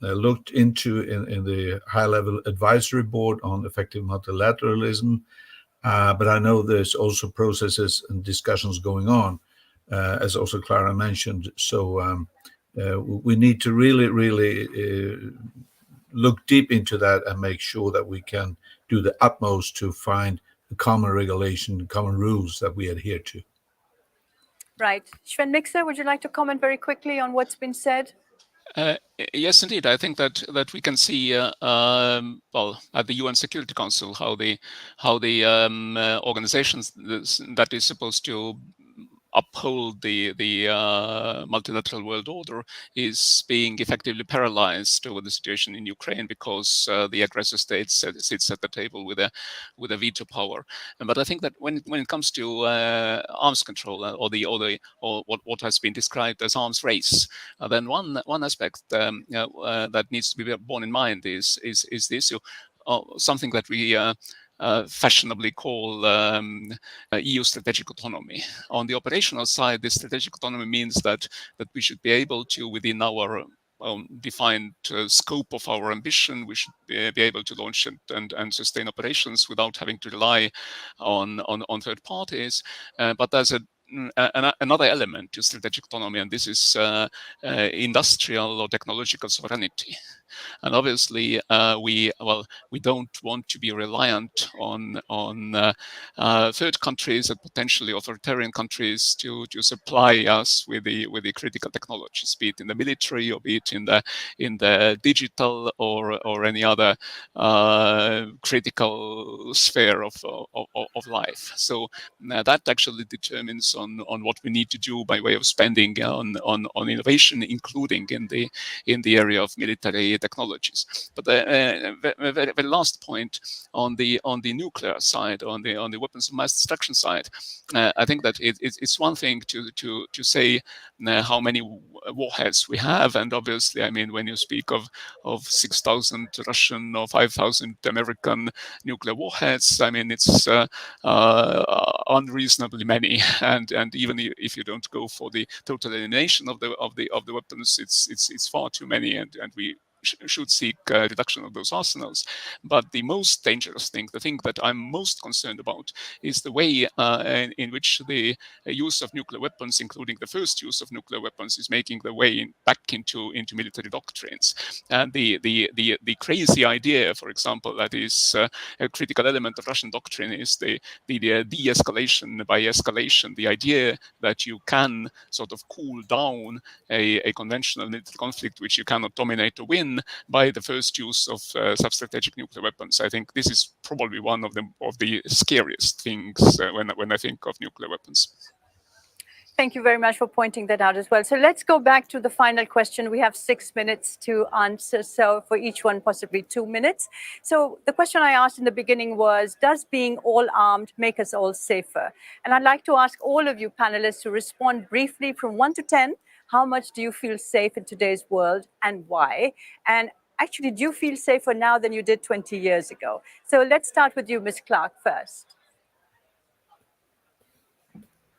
looked into in the high-level advisory board on effective multilateralism. But I know there's also processes and discussions going on, as also Clara mentioned. So we need to really look deep into that and make sure that we can do the utmost to find a common regulation, common rules that we adhere to. Right. Sven Mixer, would you like to comment very quickly on what's been said? Yes, indeed. I think that we can see, at the UN Security Council, how the organizations that is supposed to uphold the multilateral world order is being effectively paralyzed over the situation in Ukraine because the aggressor state sits at the table with a veto power. But I think that when it comes to arms control or what has been described as arms race, then one aspect that needs to be borne in mind is the issue something that we fashionably call EU strategic autonomy. On the operational side, this strategic autonomy means that we should be able to, within our defined scope of our ambition, we should be able to launch and sustain operations without having to rely on third parties. But there's another element to strategic autonomy, and this is industrial or technological sovereignty. And obviously, we don't want to be reliant on third countries and potentially authoritarian countries to supply us with the critical technologies, be it in the military or be it in the digital or any other critical sphere of life. So that actually determines on what we need to do by way of spending on innovation, including in the area of military technologies. But the last point on the nuclear side, on the weapons of mass destruction side, I think that it's one thing to say how many warheads we have, and obviously, I mean, when you speak of 6,000 Russian or 5,000 American nuclear warheads, I mean it's unreasonably many, and even if you don't go for the total elimination of the weapons, it's far too many, and we should seek reduction of those arsenals. But the most dangerous thing, the thing that I'm most concerned about, is the way in which the use of nuclear weapons, including the first use of nuclear weapons, is making the way back into military doctrines. And the crazy idea, for example, that is a critical element of Russian doctrine is the de-escalation by escalation, the idea that you can sort of cool down a conventional military conflict which you cannot dominate or win by the first use of substrategic nuclear weapons. I think this is probably one of the scariest things when I think of nuclear weapons. Thank you very much for pointing that out as well. So let's go back to the final question. We have 6 minutes to answer, so for each one, possibly 2 minutes. So the question I asked in the beginning was, does being all armed make us all safer? And I'd like to ask all of you panelists to respond briefly from 1 to 10. How much do you feel safe in today's world and why? And actually, do you feel safer now than you did 20 years ago? So let's start with you, Ms. Clark, first.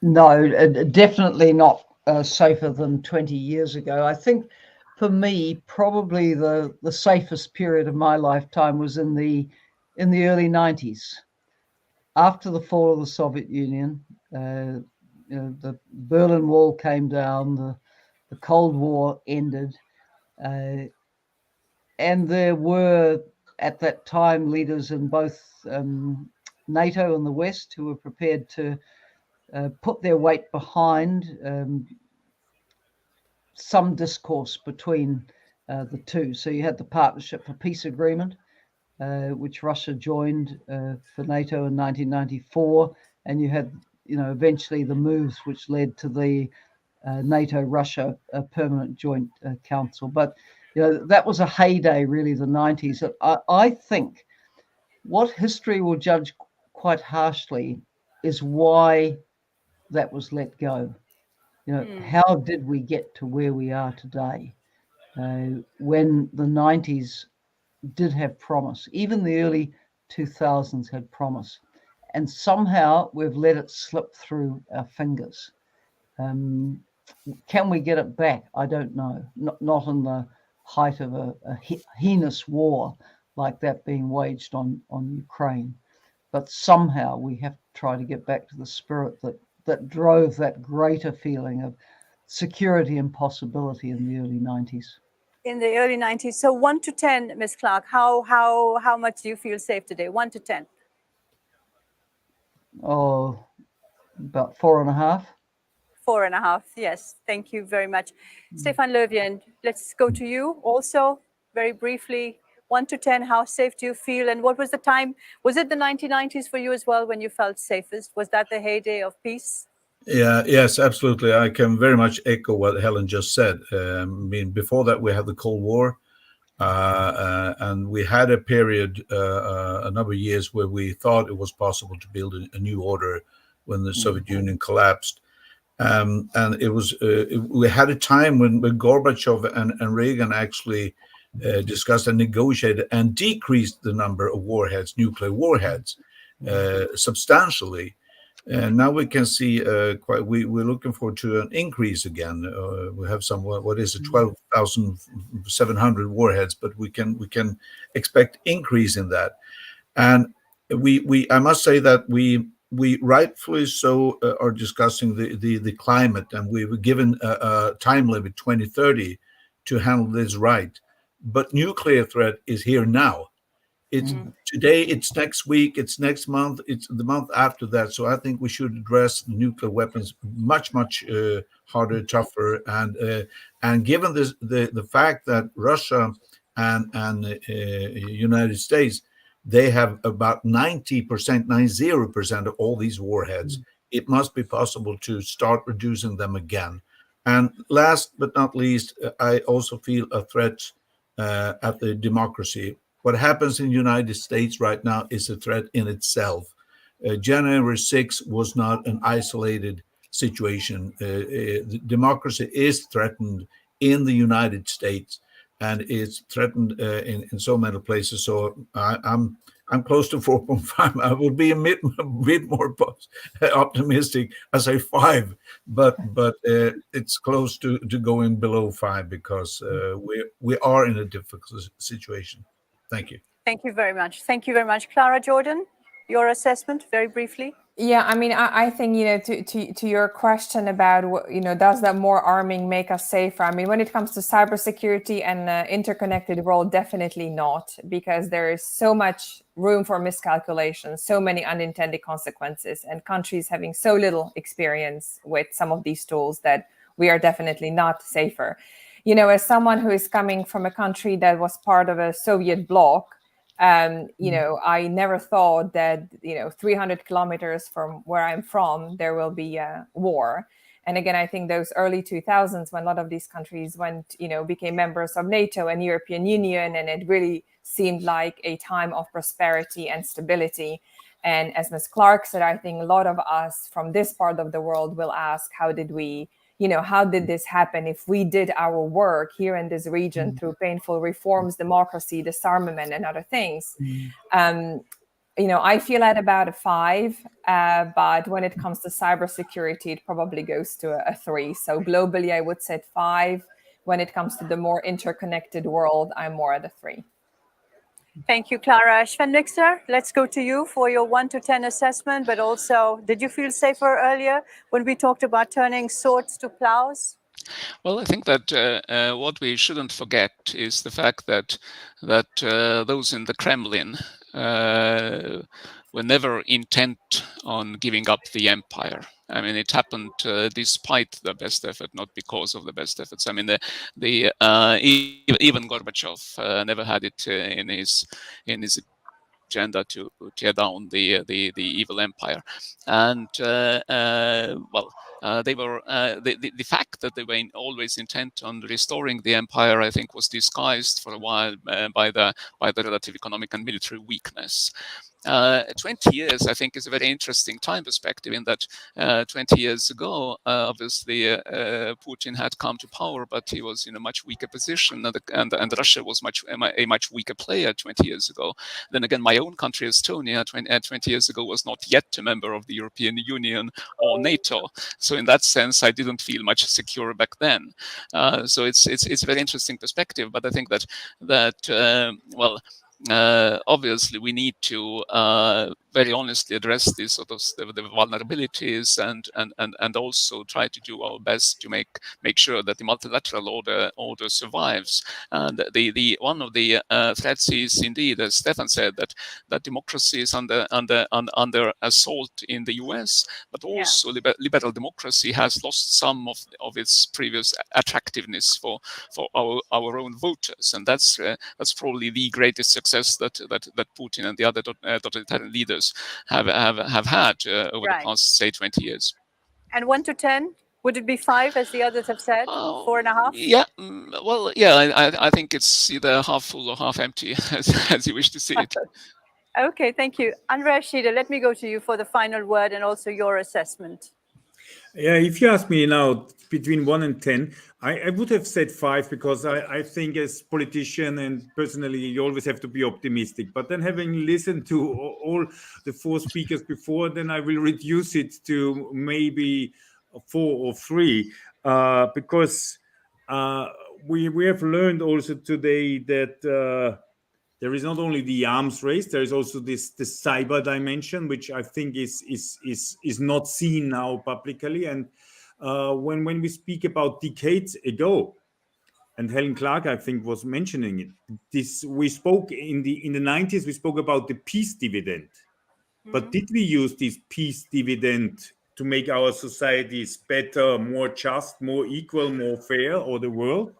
No, definitely not safer than 20 years ago. I think for me, probably the safest period of my lifetime was in the early 90s. After the fall of the Soviet Union, the Berlin Wall came down, the Cold War ended, and there were at that time leaders in both NATO and the West who were prepared to put their weight behind some discourse between the two. So you had the Partnership for Peace Agreement, which Russia joined for NATO in 1994, and you had, eventually the moves which led to the NATO-Russia Permanent Joint Council. But that was a heyday, really, the 90s. I think what history will judge quite harshly is why that was let go. How did we get to where we are today? When the 90s did have promise, even the early 2000s had promise, and somehow we've let it slip through our fingers. Can we get it back? I don't know. Not in the height of a heinous war like that being waged on Ukraine, but somehow we have to try to get back to the spirit that drove that greater feeling of security and possibility in the early 90s. In the early 90s. So 1 to 10, Ms. Clark, how much do you feel safe today? 1 to 10. Oh, about 4.5. 4.5. Yes, thank you very much. Stefan Levien, let's go to you also very briefly. 1 to 10, how safe do you feel? And what was the time? Was it the 1990s for you as well when you felt safest? Was that the heyday of peace? Yes, absolutely. I can very much echo what Helen just said. Before that, we had the Cold War, and we had a period, a number of years, where we thought it was possible to build a new order when the Soviet Union collapsed. And it was we had a time when Gorbachev and Reagan actually discussed and negotiated and decreased the number of warheads, nuclear warheads, substantially. And now we can see we're looking forward to an increase again. We have some, what is it, 12,700 warheads, but we can expect increase in that. And I must say that we rightfully so are discussing the climate, and we were given a time limit 2030 to handle this right. But nuclear threat is here now. It's today, it's next week, it's next month, it's the month after that. So I think we should address nuclear weapons much harder, tougher, and given this, the fact that Russia and United States, they have about 90% of all these warheads. It must be possible to start reducing them again. And last but not least, I also feel a threat at the democracy. What happens in the United States right now is a threat in itself. January 6th was not an isolated situation. Democracy is threatened in the United States, and it's threatened in so many places. So I'm close to 4.5. I would be a bit more optimistic. I say 5, but it's close to going below 5 because we are in a difficult situation. Thank you. Thank you very much. Thank you very much. Clara Jordan, your assessment very briefly. Yeah, I mean, I think, to your question about, does that more arming make us safer? I mean, when it comes to cybersecurity and interconnected world, definitely not, because there is so much room for miscalculation, so many unintended consequences, and countries having so little experience with some of these tools that we are definitely not safer. As someone who is coming from a country that was part of a Soviet bloc, I never thought that, 300 kilometers from where I'm from, there will be a war. And again, I think those early 2000s, when a lot of these countries became members of NATO and European Union, and it really seemed like a time of prosperity and stability. And as Ms. Clark said, I think a lot of us from this part of the world will ask, how did this happen? If we did our work here in this region through painful reforms, democracy, disarmament, and other things. I feel at about a 5, but when it comes to cybersecurity, it probably goes to a 3. So globally, I would say 5. When it comes to the more interconnected world, I'm more at a 3. Thank you, Clara. Sven Nixer, let's go to you for your 1 to 10 assessment, but also, did you feel safer earlier when we talked about turning swords to plows? Well, I think that what we shouldn't forget is the fact that those in the Kremlin were never intent on giving up the empire. I mean, it happened despite the best effort, not because of the best efforts. I mean, even Gorbachev never had it in his agenda to tear down the evil empire, and they were the fact that they were always intent on restoring the empire, I think, was disguised for a while by the relative economic and military weakness. 20 years, I think, is a very interesting time perspective in that 20 years ago, obviously, Putin had come to power, but he was in a much weaker position, and Russia was a much weaker player 20 years ago. Then again, my own country, Estonia, 20 years ago was not yet a member of the European Union or NATO. So in that sense, I didn't feel much secure back then. So it's a very interesting perspective, but I think obviously we need to very honestly address these sort of the vulnerabilities and also try to do our best to make sure that the multilateral order survives. And the one of the threats is indeed, as Stefan said, that democracy is under assault in the US, but also liberal democracy has lost some of its previous attractiveness for our own voters, and that's probably the greatest success that Putin and the other totalitarian leaders have had over the past, say, 20 years. And 1 to 10, would it be 5, as the others have said? 4.5? Yeah, well, yeah, I think it's either half full or half empty, as you wish to see it. Okay, thank you. Andreas Schieder, let me go to you for the final word and also your assessment. Yeah, if you ask me now between 1 and 10, I would have said 5 because I think as politician and personally, you always have to be optimistic. But then having listened to all the 4 speakers before, then I will reduce it to maybe 4 or 3 because we have learned also today that there is not only the arms race, there is also the cyber dimension, which I think is not seen now publicly. And when we speak about decades ago, and Helen Clark, I think, was mentioning it. We spoke in the 90s. We spoke about the peace dividend, but did we use this peace dividend to make our societies better, more just, more equal, more fair, or the world?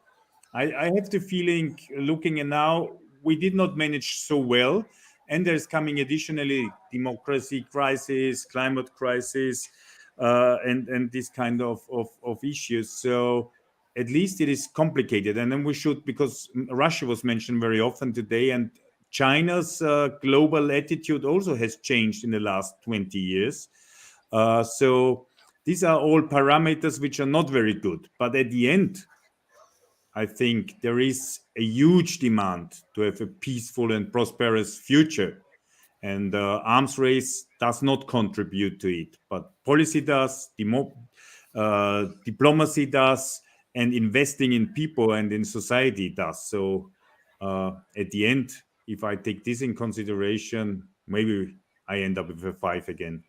I have the feeling, looking at now, we did not manage so well. And there's coming additionally democracy crisis, climate crisis, and this kind of issues. So at least it is complicated. And then we should, because Russia was mentioned very often today, and China's global attitude also has changed in the last 20 years. So these are all parameters which are not very good. But at the end, I think there is a huge demand to have a peaceful and prosperous future. And arms race does not contribute to it, but policy does, diplomacy does, and investing in people and in society does. So at the end, if I take this in consideration, maybe I end up with a 5 again.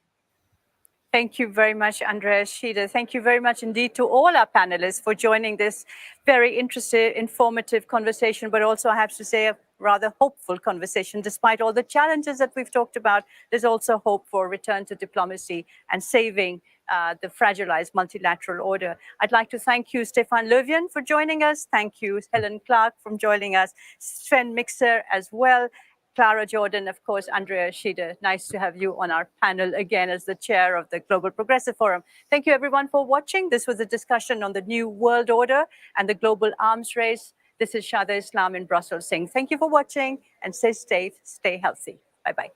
Thank you very much, Andreas Schieder. Thank you very much indeed to all our panelists for joining this very interesting, informative conversation, but also I have to say a rather hopeful conversation. Despite all the challenges that we've talked about, there's also hope for return to diplomacy and saving the fragilized multilateral order. I'd like to thank you, Stefan Levien, for joining us. Thank you, Helen Clark, for joining us, Sven Mixer as well. Clara Jordan, of course, Andrea Schieder. Nice to have you on our panel again as the chair of the Global Progressive Forum. Thank you, everyone, for watching. This was a discussion on the new world order and the global arms race. This is Shada Islam in Brussels saying thank you for watching and stay safe, stay healthy. Bye-bye.